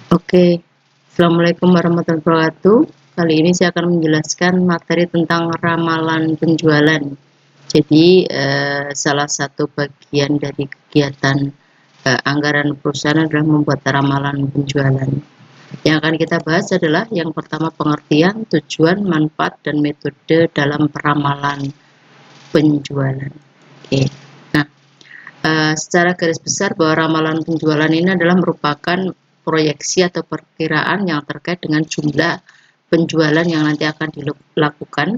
Oke, Assalamualaikum warahmatullahi wabarakatuh. Kali ini saya akan menjelaskan materi tentang ramalan penjualan. Jadi, salah satu bagian dari kegiatan anggaran perusahaan adalah membuat ramalan penjualan. Yang akan kita bahas adalah yang pertama pengertian, tujuan, manfaat, dan metode dalam peramalan penjualan. Oke. Nah, secara garis besar bahwa ramalan penjualan ini adalah merupakan proyeksi atau perkiraan yang terkait dengan jumlah penjualan yang nanti akan dilakukan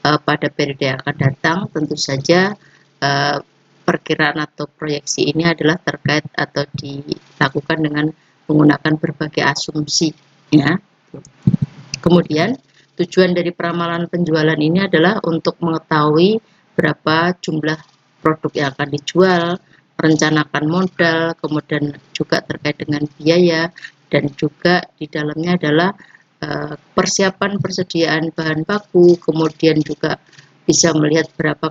pada periode yang akan datang. Tentu saja perkiraan atau proyeksi ini adalah terkait atau dilakukan dengan menggunakan berbagai asumsi, ya. Kemudian tujuan dari peramalan penjualan ini adalah untuk mengetahui berapa jumlah produk yang akan dijual, merencanakan modal, kemudian juga terkait dengan biaya, dan juga di dalamnya adalah persiapan persediaan bahan baku, kemudian juga bisa melihat berapa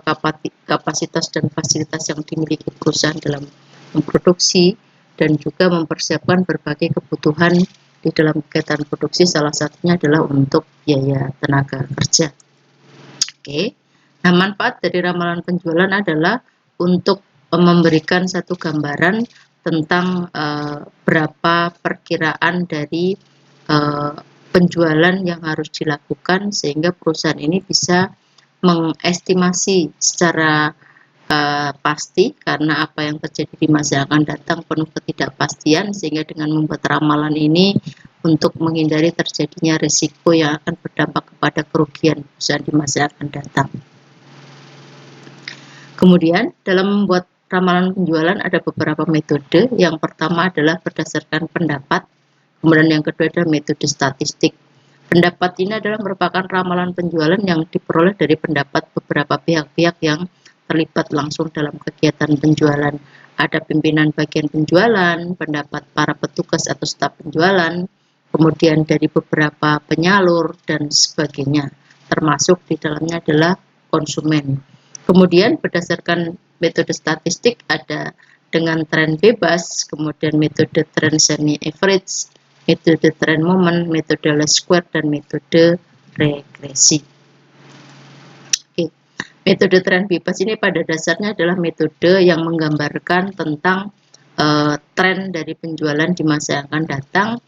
kapasitas dan fasilitas yang dimiliki perusahaan dalam memproduksi, dan juga mempersiapkan berbagai kebutuhan di dalam kegiatan produksi, salah satunya adalah untuk biaya tenaga kerja. Oke. Nah, manfaat dari ramalan penjualan adalah untuk memberikan satu gambaran tentang berapa perkiraan dari penjualan yang harus dilakukan, sehingga perusahaan ini bisa mengestimasi secara pasti, karena apa yang terjadi di masa yang akan datang penuh ketidakpastian, sehingga dengan membuat ramalan ini untuk menghindari terjadinya risiko yang akan berdampak kepada kerugian perusahaan di masa yang akan datang. Kemudian dalam membuat ramalan penjualan ada beberapa metode. Yang pertama adalah berdasarkan pendapat, kemudian yang kedua adalah metode statistik. Pendapat ini adalah merupakan ramalan penjualan yang diperoleh dari pendapat beberapa pihak-pihak yang terlibat langsung dalam kegiatan penjualan. Ada pimpinan bagian penjualan, pendapat para petugas atau staf penjualan, kemudian dari beberapa penyalur dan sebagainya, termasuk di dalamnya adalah konsumen. Kemudian berdasarkan metode statistik ada dengan tren bebas, kemudian metode tren semi average, metode tren moment, metode least square, dan metode regresi. Oke. Metode tren bebas ini pada dasarnya adalah metode yang menggambarkan tentang tren dari penjualan di masa yang akan datang,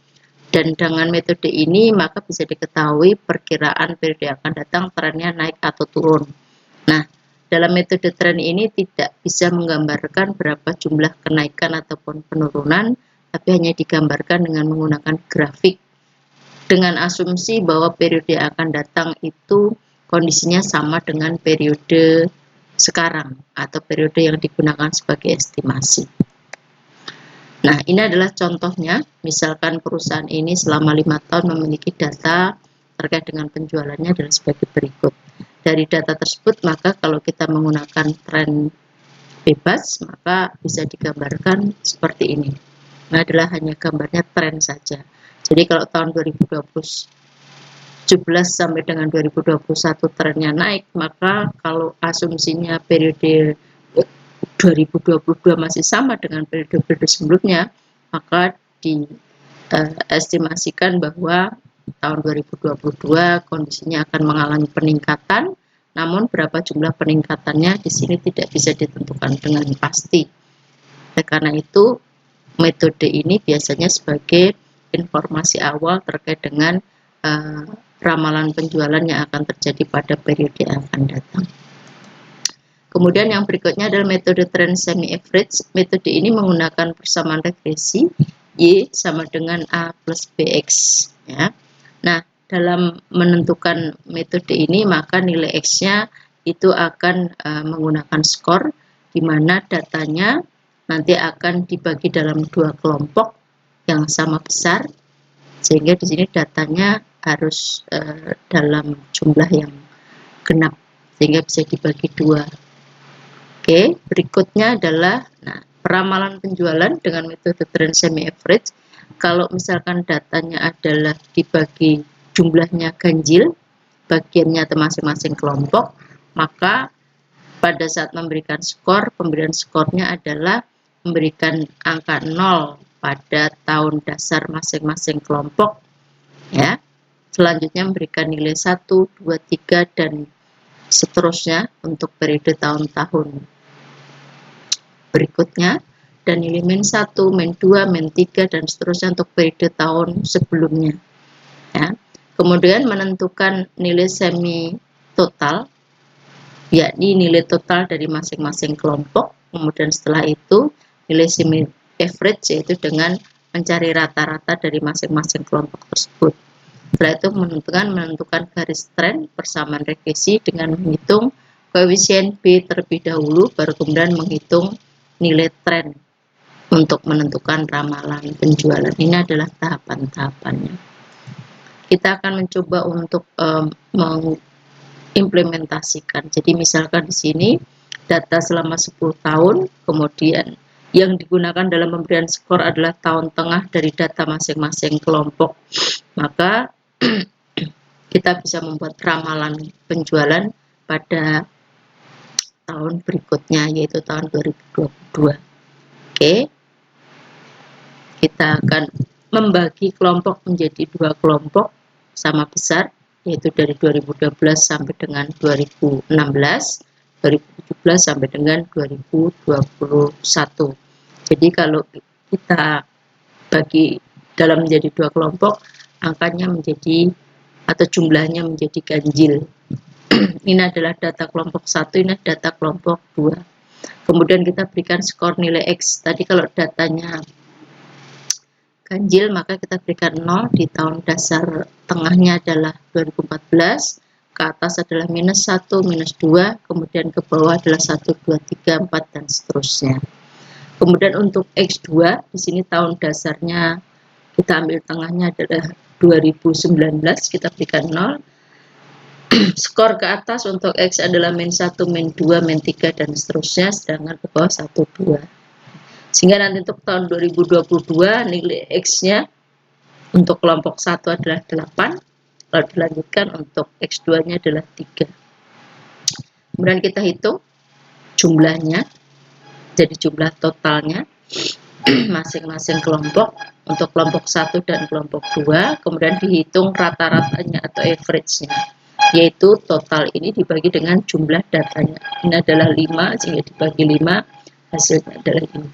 dan dengan metode ini maka bisa diketahui perkiraan periode yang akan datang trennya naik atau turun. Nah, dalam metode tren ini tidak bisa menggambarkan berapa jumlah kenaikan ataupun penurunan, tapi hanya digambarkan dengan menggunakan grafik dengan asumsi bahwa periode yang akan datang itu kondisinya sama dengan periode sekarang atau periode yang digunakan sebagai estimasi. Nah, ini adalah contohnya. Misalkan perusahaan ini selama 5 tahun memiliki data terkait dengan penjualannya adalah sebagai berikut. Dari data tersebut, maka kalau kita menggunakan tren bebas, maka bisa digambarkan seperti ini. Ini adalah hanya gambarnya tren saja. Jadi kalau tahun 2017 sampai dengan 2021 trennya naik, maka kalau asumsinya periode 2022 masih sama dengan periode-periode sebelumnya, maka diestimasikan bahwa tahun 2022 kondisinya akan mengalami peningkatan, namun berapa jumlah peningkatannya di sini tidak bisa ditentukan dengan pasti. Karena itu metode ini biasanya sebagai informasi awal terkait dengan ramalan penjualan yang akan terjadi pada periode yang akan datang. Kemudian yang berikutnya adalah metode trend semi average. Metode ini menggunakan persamaan regresi Y sama dengan A plus BX, ya. Nah, dalam menentukan metode ini maka nilai X-nya itu akan menggunakan skor, di mana datanya nanti akan dibagi dalam 2 kelompok yang sama besar, sehingga di sini datanya harus dalam jumlah yang genap, sehingga bisa dibagi 2. Oke, berikutnya adalah peramalan penjualan dengan metode trend semi average. Kalau misalkan datanya adalah dibagi jumlahnya ganjil, bagiannya atau masing-masing kelompok, maka pada saat memberikan skor, pemberian skornya adalah memberikan angka 0 pada tahun dasar masing-masing kelompok, ya. Selanjutnya memberikan nilai 1, 2, 3 dan seterusnya untuk periode tahun-tahun berikutnya, dan nilai -1, -2, -3 dan seterusnya untuk periode tahun sebelumnya, ya. Kemudian menentukan nilai semi total, yakni nilai total dari masing-masing kelompok. Kemudian setelah itu nilai semi average, yaitu dengan mencari rata-rata dari masing-masing kelompok tersebut. Setelah itu menentukan garis tren persamaan regresi dengan menghitung koefisien B terlebih dahulu, baru kemudian menghitung nilai tren untuk menentukan ramalan penjualan. Ini adalah tahapan-tahapannya. Kita akan mencoba untuk mengimplementasikan. Jadi misalkan di sini data selama 10 tahun, kemudian yang digunakan dalam pemberian skor adalah tahun tengah dari data masing-masing kelompok. Maka kita bisa membuat ramalan penjualan pada tahun berikutnya, yaitu tahun 2022. Oke, kita akan membagi kelompok menjadi 2 kelompok sama besar, yaitu dari 2012 sampai dengan 2016, 2017 sampai dengan 2021. Jadi kalau kita bagi dalam menjadi 2 kelompok, angkanya menjadi atau jumlahnya menjadi ganjil. Ini adalah data kelompok 1, ini data kelompok 2. Kemudian kita berikan skor nilai X. Tadi kalau datanya ganjil, maka kita berikan 0, di tahun dasar tengahnya adalah 2014, ke atas adalah -1, -2, kemudian ke bawah adalah 1, 2, 3, 4, dan seterusnya. Kemudian untuk X2, di sini tahun dasarnya kita ambil tengahnya adalah 2019, kita berikan 0. Skor ke atas untuk X adalah -1, -2, -3 dan seterusnya, sedangkan ke bawah 1, 2. Sehingga nanti untuk tahun 2022 nilai X-nya untuk kelompok 1 adalah 8, kalau dilanjutkan untuk X2-nya adalah 3. Kemudian kita hitung jumlahnya, jadi jumlah totalnya masing-masing kelompok untuk kelompok 1 dan kelompok 2, kemudian dihitung rata-ratanya atau average-nya, yaitu total ini dibagi dengan jumlah datanya. Ini adalah 5, sehingga dibagi 5, hasilnya adalah ini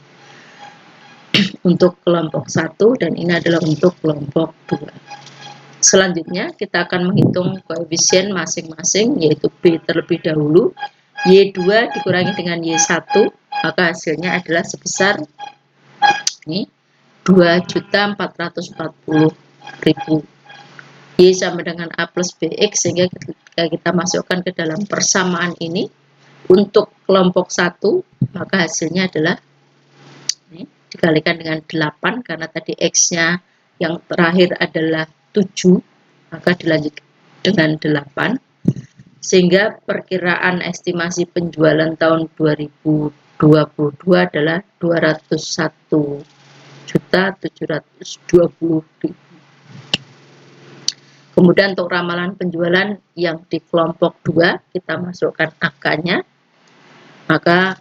untuk kelompok 1, dan ini adalah untuk kelompok 2. Selanjutnya kita akan menghitung koefisien masing-masing, yaitu B terlebih dahulu, Y2 dikurangi dengan Y1, maka hasilnya adalah sebesar ini 2.440.000. Y sama dengan A plus BX, sehingga ketika kita masukkan ke dalam persamaan ini untuk kelompok 1, maka hasilnya adalah ini, dikalikan dengan 8, karena tadi X-nya yang terakhir adalah 7, maka dilanjutkan dengan 8, sehingga perkiraan estimasi penjualan tahun 2022 adalah 201.720.000. Kemudian untuk ramalan penjualan yang di kelompok 2, kita masukkan angkanya, maka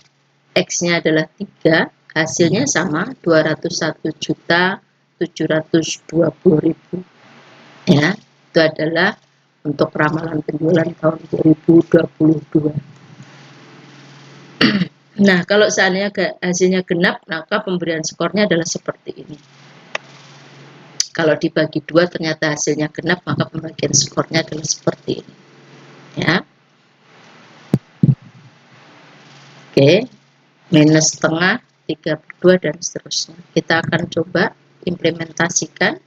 X-nya adalah 3, hasilnya sama 201.720.000. Ya, itu adalah untuk ramalan penjualan tahun 2022. Nah, kalau seandainya hasilnya genap, maka pemberian skornya adalah seperti ini. Kalau dibagi 2 ternyata hasilnya genap, maka pembagian skornya adalah seperti ini. Ya. Oke, minus setengah, 3/2 dan seterusnya. Kita akan coba implementasikan.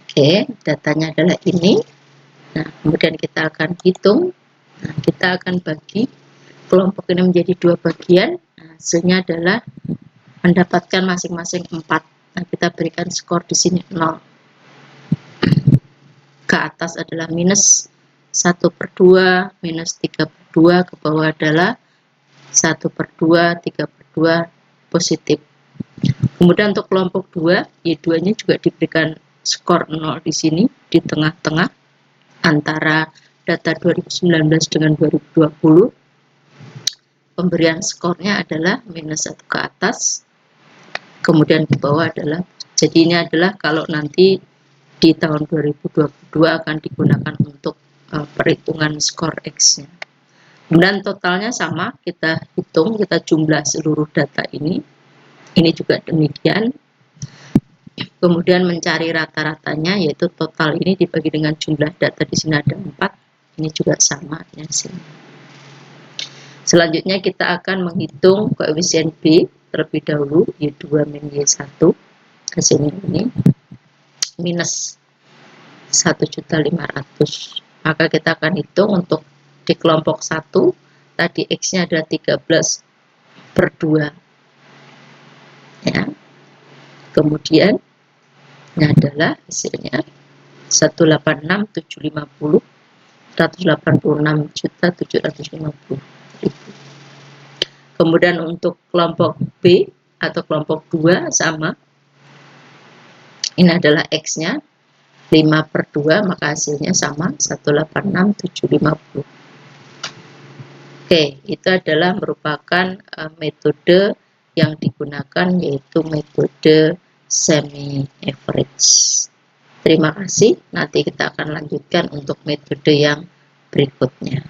Oke, datanya adalah ini. Nah, kemudian kita akan hitung. Nah, kita akan bagi kelompok ini menjadi 2 bagian. Nah, hasilnya adalah mendapatkan masing-masing 4. Nah, kita berikan skor di sini 0. Ke atas adalah minus 1/2, minus 3/2, ke bawah adalah 1/2, 3/2, positif. Kemudian untuk kelompok 2, Y2-nya juga diberikan skor 0 di sini, di tengah-tengah antara data 2019 dengan 2020. pemberian skornya adalah -1 ke atas, kemudian di bawah adalah, jadi ini adalah kalau nanti di tahun 2022 akan digunakan untuk perhitungan skor X-nya. Kemudian totalnya sama, kita hitung, kita jumlah seluruh data ini juga demikian. Kemudian mencari rata-ratanya, yaitu total ini dibagi dengan jumlah data, di sini ada 4, ini juga sama hasilnya. Selanjutnya kita akan menghitung koefisien B terlebih dahulu, Y2 min Y1, hasilnya ini minus 1.500.000. Maka kita akan hitung untuk di kelompok 1 tadi X-nya adalah 13/2 ya. Kemudian ini adalah hasilnya 186.750, 186.750.000. Kemudian untuk kelompok B atau kelompok 2 sama, ini adalah X-nya 5/2, maka hasilnya sama 186.750. Oke, itu adalah merupakan metode yang digunakan, yaitu metode semi average. Terima kasih, nanti kita akan lanjutkan untuk metode yang berikutnya.